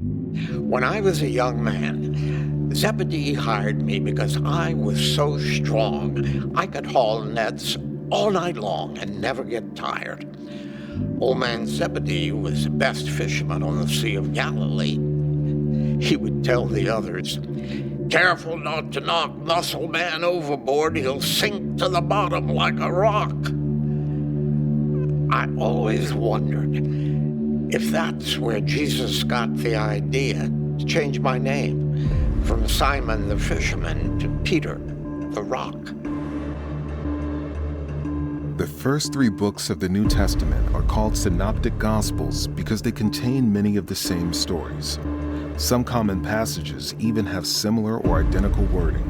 When I was a young man, Zebedee hired me because I was so strong I could haul nets all night long and never get tired. Old man Zebedee was the best fisherman on the Sea of Galilee. He would tell the others, "Careful not to knock Muscle Man overboard. He'll sink to the bottom like a rock." I always wondered if that's where Jesus got the idea to change my name from Simon the fisherman to Peter the rock. The first 3 books of the New Testament are called Synoptic Gospels because they contain many of the same stories. Some common passages even have similar or identical wording.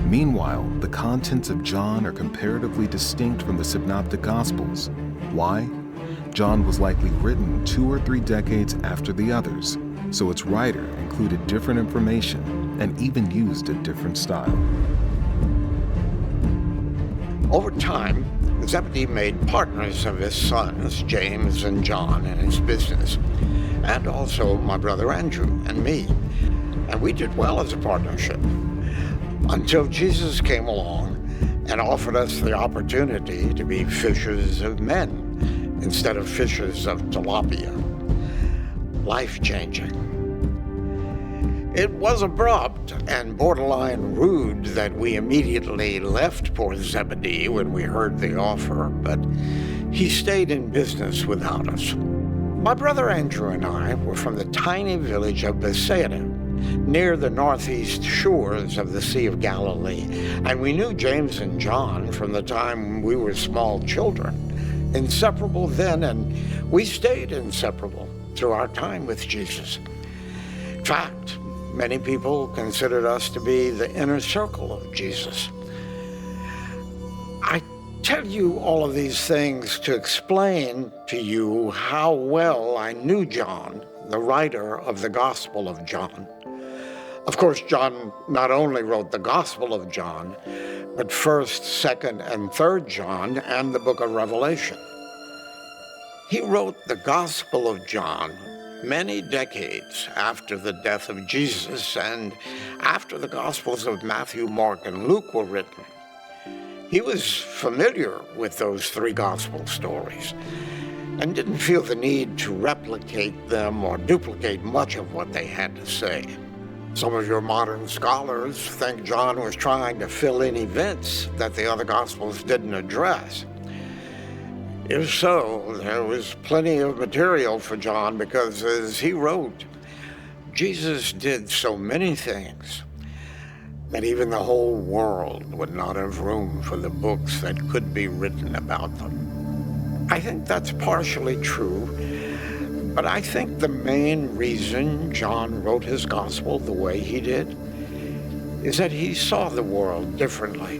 Meanwhile, the contents of John are comparatively distinct from the Synoptic Gospels. Why? John was likely written 2 or 3 decades after the others, so its writer included different information and even used a different style. Over time, Zebedee made partners of his sons, James and John, in his business, and also my brother Andrew and me. And we did well as a partnership until Jesus came along and offered us the opportunity to be fishers of men instead of fishers of tilapia. Life-changing. It was abrupt and borderline rude that we immediately left poor Zebedee when we heard the offer, but he stayed in business without us. My brother Andrew and I were from the tiny village of Bethsaida, near the northeast shores of the Sea of Galilee, and we knew James and John from the time we were small children, inseparable then, and we stayed inseparable through our time with Jesus. In fact, many people considered us to be the inner circle of Jesus. I tell you all of these things to explain to you how well I knew John, the writer of the Gospel of John. Of course, John not only wrote the Gospel of John, but 1st, 2nd, and 3rd John and the book of Revelation. He wrote the Gospel of John many decades after the death of Jesus and after the Gospels of Matthew, Mark, and Luke were written. He was familiar with those 3 gospel stories and didn't feel the need to replicate them or duplicate much of what they had to say. Some of your modern scholars think John was trying to fill in events that the other gospels didn't address. If so, there was plenty of material for John because, as he wrote, Jesus did so many things that even the whole world would not have room for the books that could be written about them. I think that's partially true, but I think the main reason John wrote his gospel the way he did is that he saw the world differently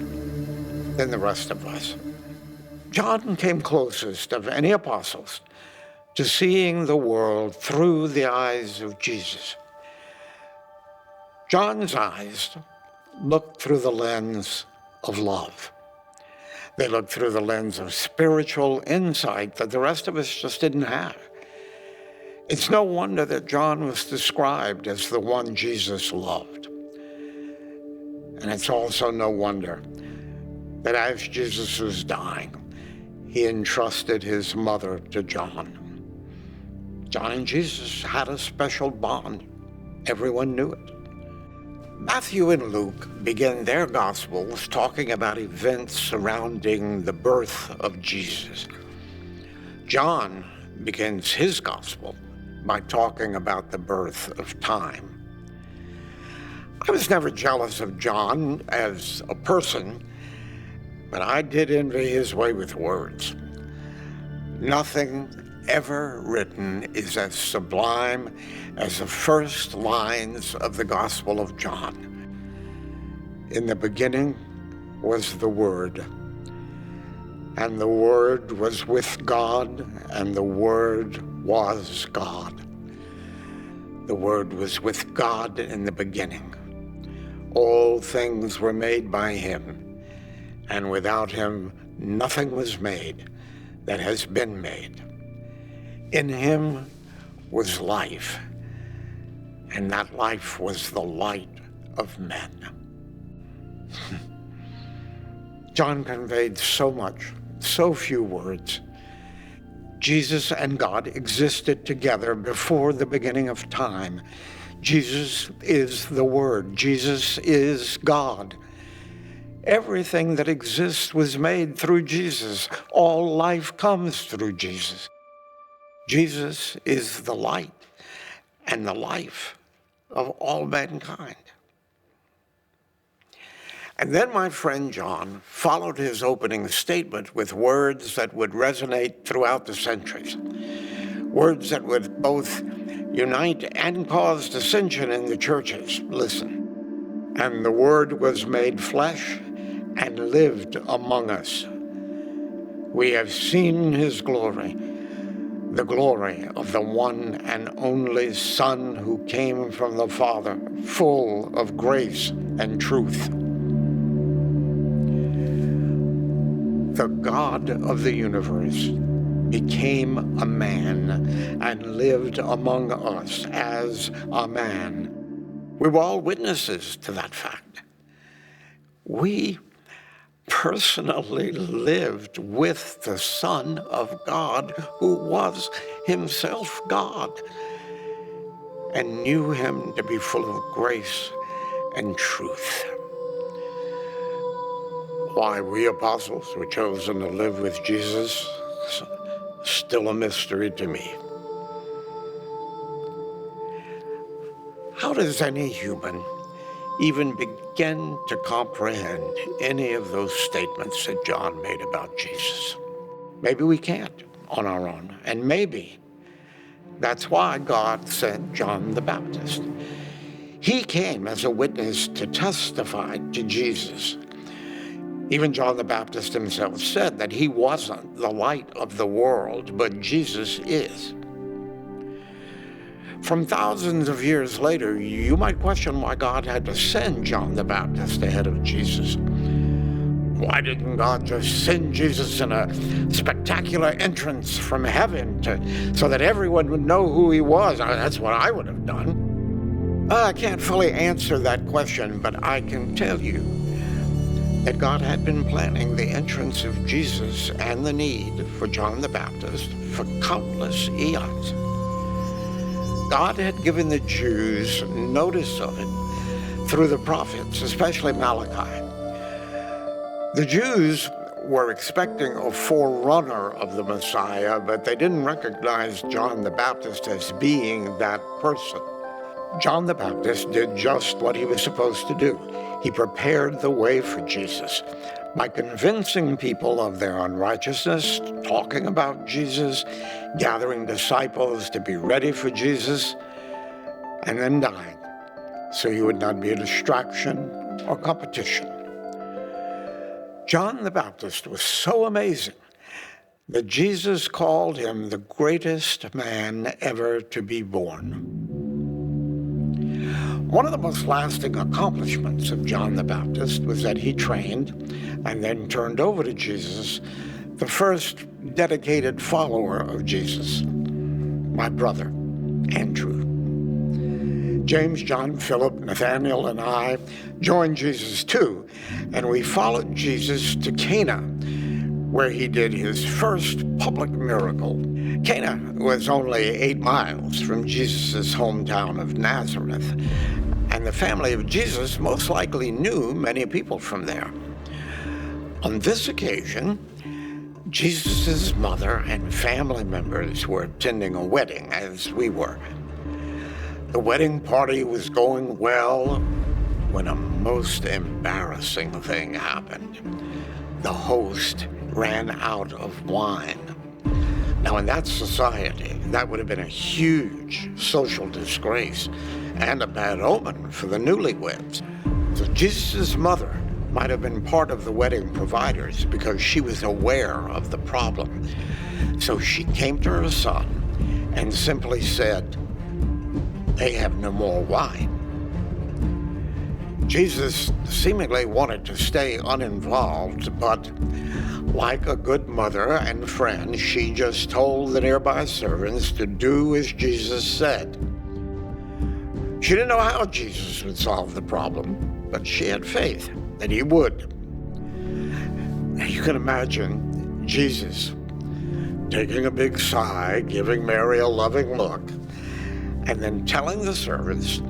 than the rest of us. John came closest of any apostles to seeing the world through the eyes of Jesus. John's eyes looked through the lens of love. They looked through the lens of spiritual insight that the rest of us just didn't have. It's no wonder that John was described as the one Jesus loved. And it's also no wonder that as Jesus was dying, he entrusted his mother to John. John and Jesus had a special bond. Everyone knew it. Matthew and Luke begin their Gospels talking about events surrounding the birth of Jesus. John begins his Gospel by talking about the birth of time. I was never jealous of John as a person, but I did envy his way with words. Nothing ever written is as sublime as the first lines of the Gospel of John. In the beginning was the Word, and the Word was with God, and the Word was God. The Word was with God in the beginning. All things were made by him, and without him nothing was made that has been made. In him was life, and that life was the light of men. John conveyed so much, so few words. Jesus and God existed together before the beginning of time. Jesus is the Word. Jesus is God. Everything that exists was made through Jesus. All life comes through Jesus. Jesus is the light and the life of all mankind. And then my friend John followed his opening statement with words that would resonate throughout the centuries, words that would both unite and cause dissension in the churches. Listen. And the Word was made flesh and lived among us. We have seen his glory, the glory of the one and only Son who came from the Father, full of grace and truth. The God of the universe became a man and lived among us as a man. We were all witnesses to that fact. We personally lived with the Son of God, who was himself God, and knew him to be full of grace and truth. Why we apostles were chosen to live with Jesus, still a mystery to me. How does any human even begin to comprehend any of those statements that John made about Jesus? Maybe we can't on our own, and maybe that's why God sent John the Baptist. He came as a witness to testify to Jesus. Even John the Baptist himself said that he wasn't the light of the world, but Jesus is. From thousands of years later, you might question why God had to send John the Baptist ahead of Jesus. Why didn't God just send Jesus in a spectacular entrance from heaven so that everyone would know who he was? That's what I would have done. I can't fully answer that question, but I can tell you that God had been planning the entrance of Jesus and the need for John the Baptist for countless eons. God had given the Jews notice of it through the prophets, especially Malachi. The Jews were expecting a forerunner of the Messiah, but they didn't recognize John the Baptist as being that person. John the Baptist did just what he was supposed to do. He prepared the way for Jesus by convincing people of their unrighteousness, talking about Jesus, gathering disciples to be ready for Jesus, and then dying, so he would not be a distraction or competition. John the Baptist was so amazing that Jesus called him the greatest man ever to be born. One of the most lasting accomplishments of John the Baptist was that he trained and then turned over to Jesus the first dedicated follower of Jesus, my brother, Andrew. James, John, Philip, Nathaniel, and I joined Jesus too, and we followed Jesus to Cana, where he did his first public miracle. Cana was only 8 miles from Jesus' hometown of Nazareth, and the family of Jesus most likely knew many people from there. On this occasion, Jesus' mother and family members were attending a wedding, as we were. The wedding party was going well when a most embarrassing thing happened. The host ran out of wine. Now, in that society, that would have been a huge social disgrace and a bad omen for the newlyweds. So Jesus' mother might have been part of the wedding providers because she was aware of the problem. So she came to her son and simply said, "They have no more wine." Jesus seemingly wanted to stay uninvolved, but like a good mother and friend, she just told the nearby servants to do as Jesus said. She didn't know how Jesus would solve the problem, but she had faith that he would. Now you can imagine Jesus taking a big sigh, giving Mary a loving look, and then telling the servants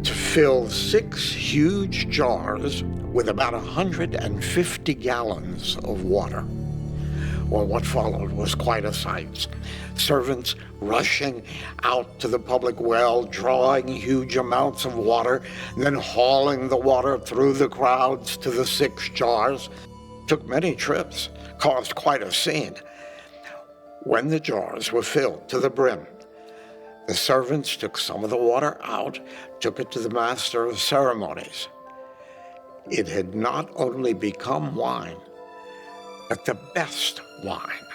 to fill 6 huge jars with about 150 gallons of water. Well, what followed was quite a sight. Servants rushing out to the public well, drawing huge amounts of water, then hauling the water through the crowds to the 6 jars. Took many trips, caused quite a scene. When the jars were filled to the brim, the servants took some of the water out, took it to the master of ceremonies. It had not only become wine, but the best wine.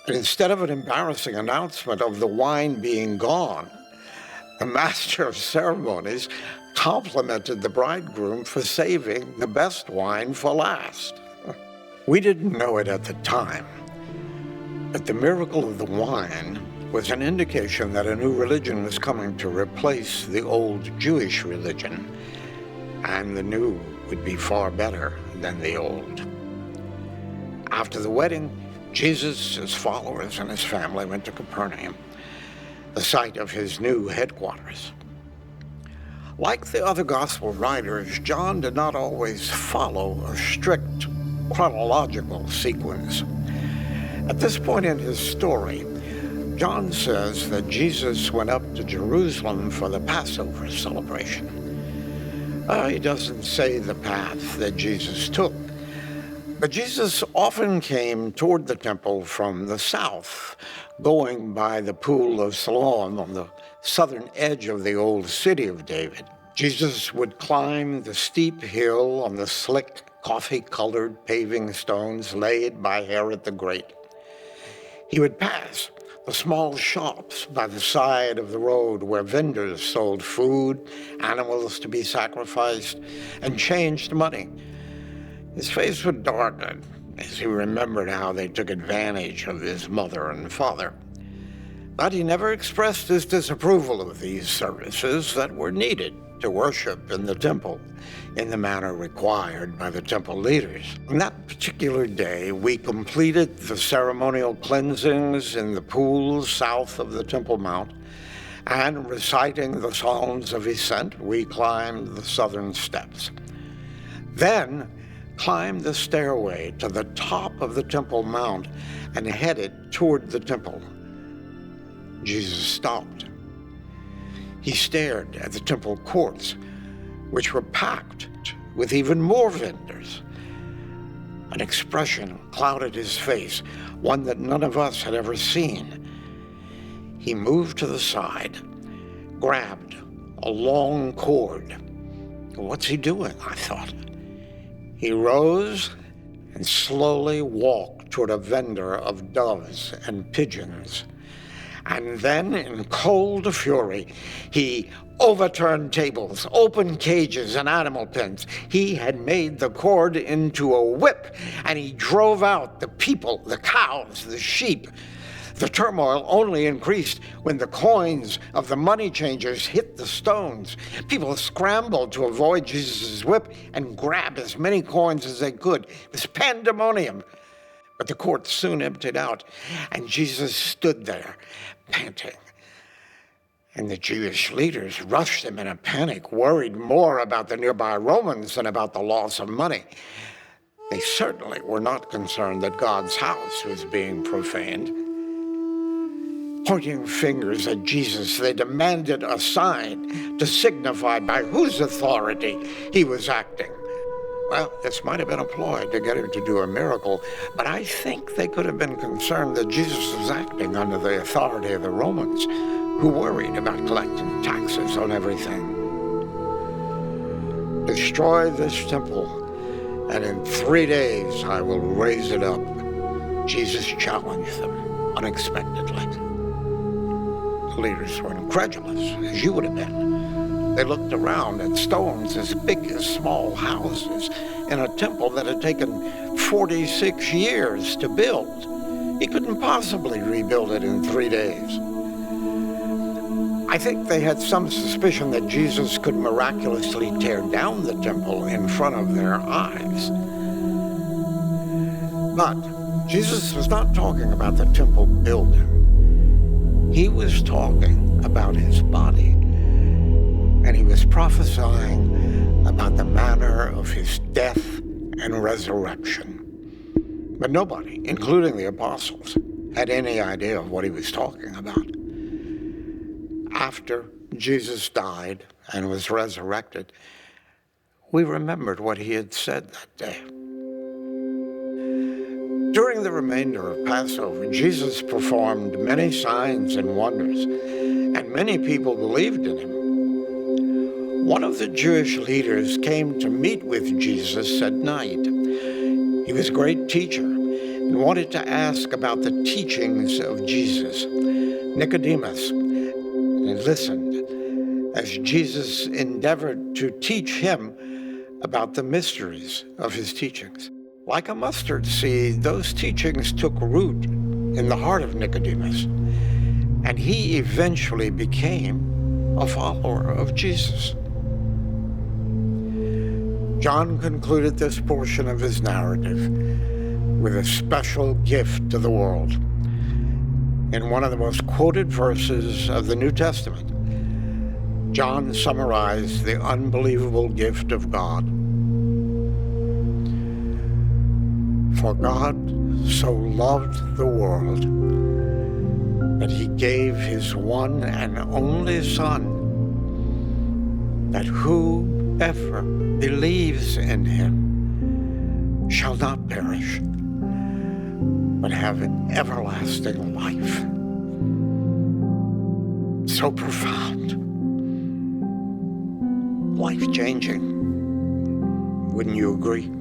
And instead of an embarrassing announcement of the wine being gone, the master of ceremonies complimented the bridegroom for saving the best wine for last. We didn't know it at the time, but the miracle of the wine was an indication that a new religion was coming to replace the old Jewish religion, and the new would be far better than the old. After the wedding, Jesus, his followers, and his family went to Capernaum, the site of his new headquarters. Like the other gospel writers, John did not always follow a strict chronological sequence. At this point in his story, John says that Jesus went up to Jerusalem for the Passover celebration. He doesn't say the path that Jesus took, but Jesus often came toward the temple from the south, going by the pool of Siloam on the southern edge of the old city of David. Jesus would climb the steep hill on the slick, coffee-colored paving stones laid by Herod the Great. He would pass the small shops by the side of the road where vendors sold food, animals to be sacrificed, and changed money. His face would darken as he remembered how they took advantage of his mother and father. But he never expressed his disapproval of these services that were needed to worship in the temple in the manner required by the temple leaders. On that particular day, we completed the ceremonial cleansings in the pools south of the Temple Mount, and reciting the Psalms of Ascent, we climbed the southern steps. Then climbed the stairway to the top of the Temple Mount and headed toward the temple. Jesus stopped. He stared at the temple courts, which were packed with even more vendors. An expression clouded his face, one that none of us had ever seen. He moved to the side, grabbed a long cord. What's he doing? I thought. He rose and slowly walked toward a vendor of doves and pigeons. And then, in cold fury, he overturned tables, opened cages and animal pens. He had made the cord into a whip, and he drove out the people, the cows, the sheep. The turmoil only increased when the coins of the money changers hit the stones. People scrambled to avoid Jesus' whip and grab as many coins as they could. It was pandemonium. But the court soon emptied out, and Jesus stood there, panting. And the Jewish leaders rushed him in a panic, worried more about the nearby Romans than about the loss of money. They certainly were not concerned that God's house was being profaned. Pointing fingers at Jesus, they demanded a sign to signify by whose authority he was acting. Well, this might have been a ploy to get him to do a miracle, but I think they could have been concerned that Jesus was acting under the authority of the Romans, who worried about collecting taxes on everything. Destroy this temple, and in 3 days I will raise it up. Jesus challenged them unexpectedly. The leaders were incredulous, as you would have been. They looked around at stones as big as small houses in a temple that had taken 46 years to build. He couldn't possibly rebuild it in 3 days. I think they had some suspicion that Jesus could miraculously tear down the temple in front of their eyes. But Jesus was not talking about the temple building. He was talking about his body, and he was prophesying about the manner of his death and resurrection. But nobody, including the apostles, had any idea of what he was talking about. After Jesus died and was resurrected, we remembered what he had said that day. During the remainder of Passover, Jesus performed many signs and wonders, and many people believed in him. One of the Jewish leaders came to meet with Jesus at night. He was a great teacher and wanted to ask about the teachings of Jesus. Nicodemus listened as Jesus endeavored to teach him about the mysteries of his teachings. Like a mustard seed, those teachings took root in the heart of Nicodemus, and he eventually became a follower of Jesus. John concluded this portion of his narrative with a special gift to the world. In one of the most quoted verses of the New Testament, John summarized the unbelievable gift of God. For God so loved the world that he gave his one and only Son, that whoever believes in him shall not perish, but have an everlasting life. So profound, life-changing. Wouldn't you agree?